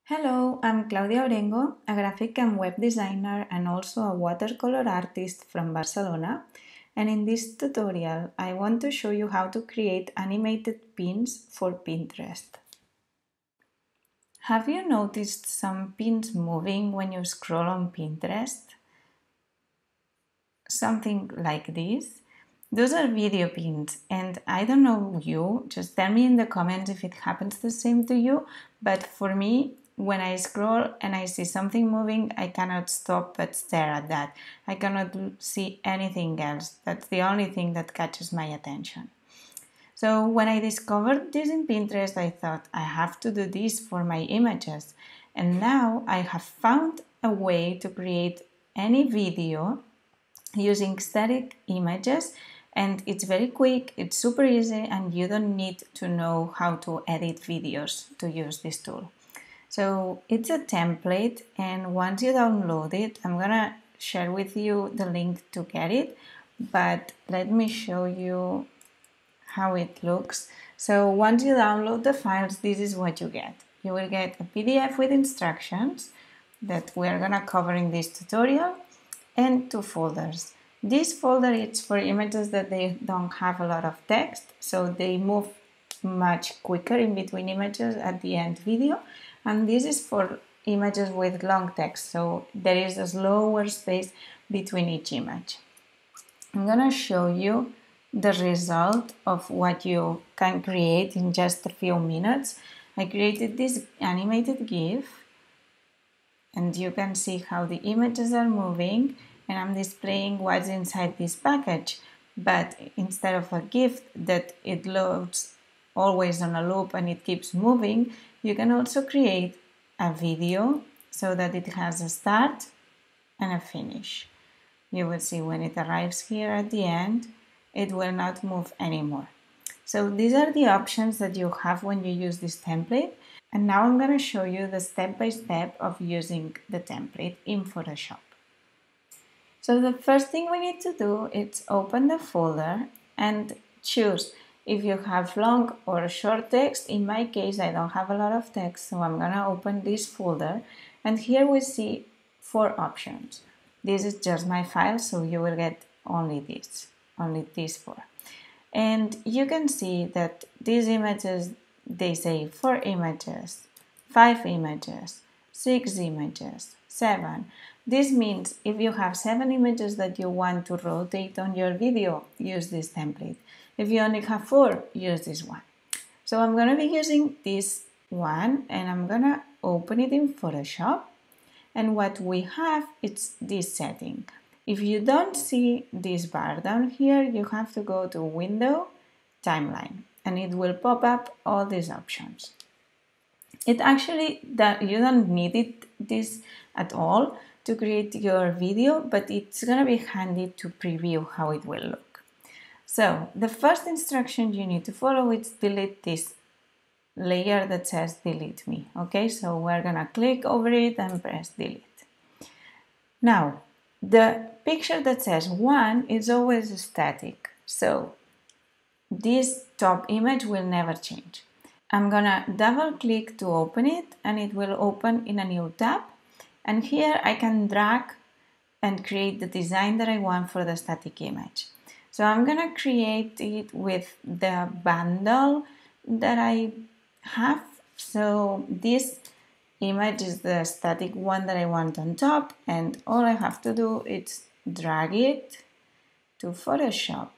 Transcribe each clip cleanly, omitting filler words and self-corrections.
Hello, I'm Claudia Orengo, a graphic and web designer and also a watercolor artist from Barcelona. And in this tutorial, I want to show you how to create animated pins for Pinterest. Have you noticed some pins moving when you scroll on Pinterest? Something like this. Those are video pins, and I don't know you, just tell me in the comments if it happens the same to you, but for me, when I scroll and I see something moving, I cannot stop but stare at that. I cannot see anything else. That's the only thing that catches my attention. So when I discovered this in Pinterest, I thought I have to do this for my images. And now I have found a way to create any video using static images, and it's very quick, it's super easy, and you don't need to know how to edit videos to use this tool. So it's a template, and once you download it, I'm gonna share with you the link to get it, but let me show you how it looks. So once you download the files, this is what you get. You will get a PDF with instructions that we are gonna cover in this tutorial, and two folders. This folder is for images that they don't have a lot of text, so they move much quicker in between images at the end video, and this is for images with long text, so there is a slower space between each image. I'm gonna show you the result of what you can create in just a few minutes. I created this animated GIF, and you can see how the images are moving, and I'm displaying what's inside this package. But instead of a GIF that it loads always on a loop and it keeps moving, you can also create a video so that it has a start and a finish. You will see when it arrives here at the end, it will not move anymore. So these are the options that you have when you use this template. And now I'm going to show you the step-by-step of using the template in Photoshop. So the first thing we need to do is open the folder and choose if you have long or short text. In my case, I don't have a lot of text, so I'm going to open this folder. And here we see 4 options. This is just my file, so you will get only these 4. And you can see that these images, they say 4 images, 5 images, 6 images, 7. This means if you have 7 images that you want to rotate on your video, use this template. If you only have 4, use this one. So I'm going to be using this one, and I'm going to open it in Photoshop. And what we have is this setting. If you don't see this bar down here, you have to go to Window, Timeline, and it will pop up all these options. It actually, you don't need this at all to create your video, but it's going to be handy to preview how it will look. So the first instruction you need to follow is delete this layer that says delete me. Okay, so we're going to click over it and press delete. Now, the picture that says 1 is always static, so this top image will never change. I'm gonna double click to open it, and it will open in a new tab, and here I can drag and create the design that I want for the static image. So I'm gonna create it with the bundle that I have. So this image is the static one that I want on top, and all I have to do is drag it to Photoshop.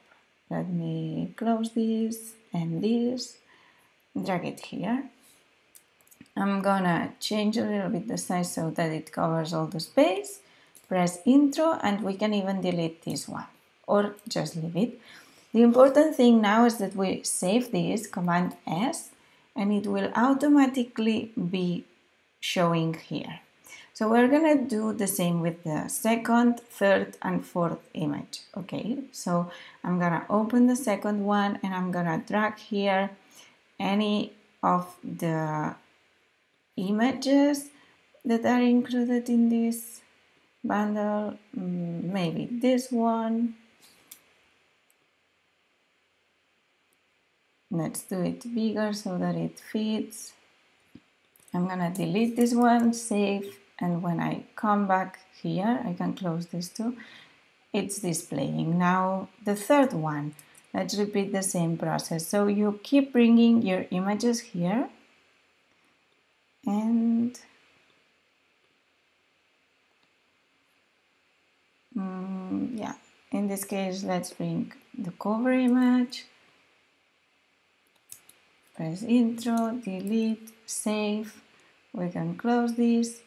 Let me close this and this, drag it here. I'm gonna change a little bit the size so that it covers all the space, press intro, and we can even delete this one or just leave it. The important thing now is that we save this, Command S, and it will automatically be showing here. So we're gonna do the same with the second, third, and fourth image. Okay, so I'm gonna open the second one, and I'm gonna drag here any of the images that are included in this bundle. Maybe this one. Let's do it bigger so that it fits. I'm gonna delete this one, save, and when I come back here, I can close this too. It's displaying. Now the third one, let's repeat the same process. So you keep bringing your images here, and yeah, in this case, let's bring the cover image, press intro, delete, save, we can close this,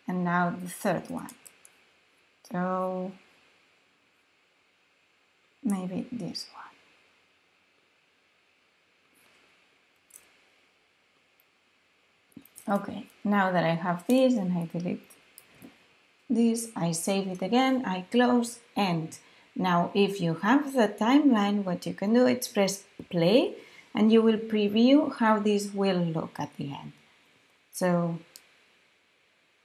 and now the third one. So maybe this one. Okay, now that I have this and I delete this, I save it again, I close, and now if you have the timeline, what you can do is press play and you will preview how this will look at the end. So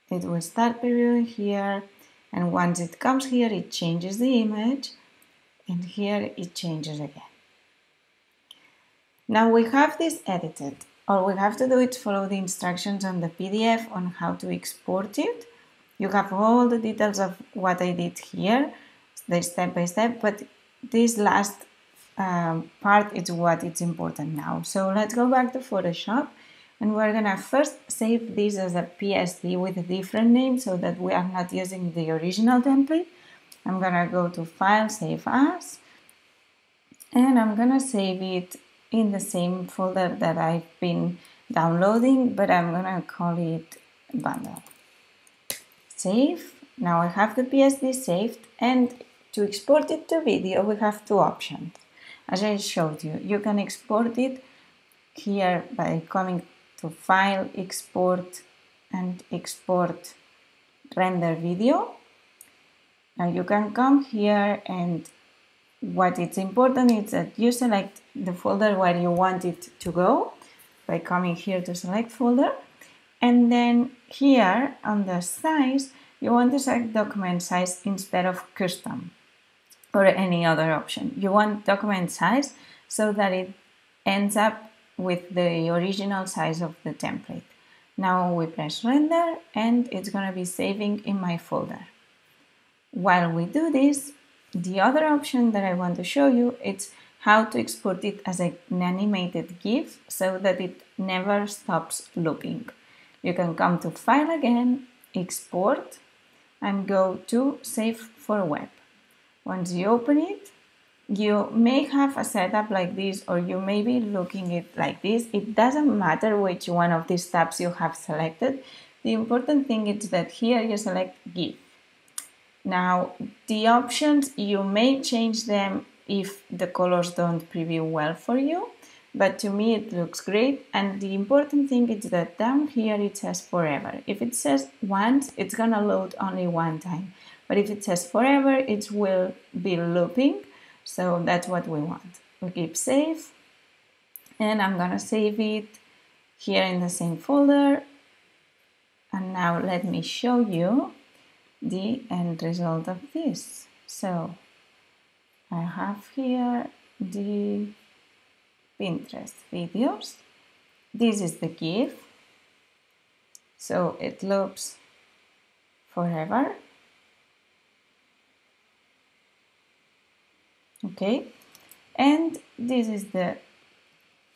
it will start previewing here, and once it comes here, it changes the image, and here it changes again. Now we have this edited. All we have to do is follow the instructions on the PDF on how to export it. You have all the details of what I did here, the step by step, but this last part is what is important now. So let's go back to Photoshop, and we're gonna first save this as a PSD with a different name so that we are not using the original template. I'm gonna go to File, Save As, and I'm gonna save it in the same folder that I've been downloading, but I'm gonna call it Bundle. Save. Now I have the PSD saved, and to export it to video we have two options. As I showed you, you can export it here by coming to File, Export, and Export Render Video. Now you can come here, and what is important is that you select the folder where you want it to go by coming here to select folder, and then here on the size you want to select document size instead of custom or any other option. You want document size so that it ends up with the original size of the template. Now we press render, and it's going to be saving in my folder. While we do this, the other option that I want to show you is how to export it as an animated GIF so that it never stops looping. You can come to File again, Export, and go to Save for Web. Once you open it, you may have a setup like this, or you may be looking at it like this. It doesn't matter which one of these tabs you have selected. The important thing is that here you select GIF. Now, the options, you may change them if the colors don't preview well for you, but to me it looks great. And the important thing is that down here it says forever. If it says once, it's gonna load only one time. But if it says forever, it will be looping. So that's what we want. We keep save, and I'm gonna save it here in the same folder. And now let me show you the end result of this. So I have here the Pinterest videos. This is the GIF. So it loops forever. Okay, and this is the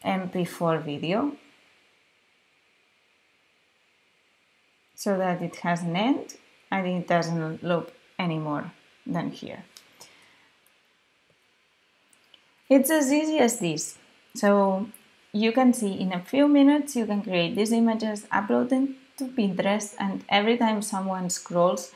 MP4 video, so that it has an end and it doesn't loop anymore than here. It's as easy as this. So you can see in a few minutes you can create these images, upload them to Pinterest, and every time someone scrolls,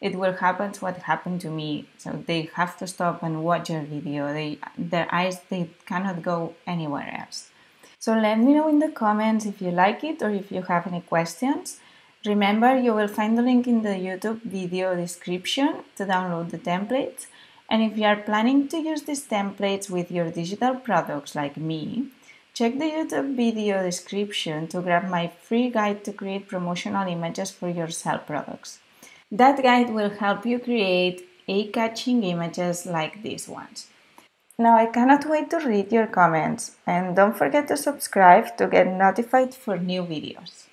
it will happen what happened to me. So they have to stop and watch your video. Their eyes, they cannot go anywhere else. So let me know in the comments if you like it or if you have any questions. Remember, you will find the link in the YouTube video description to download the templates. And if you are planning to use these templates with your digital products like me, check the YouTube video description to grab my free guide to create promotional images for your sell products. That guide will help you create eye-catching images like these ones. Now I cannot wait to read your comments, and don't forget to subscribe to get notified for new videos.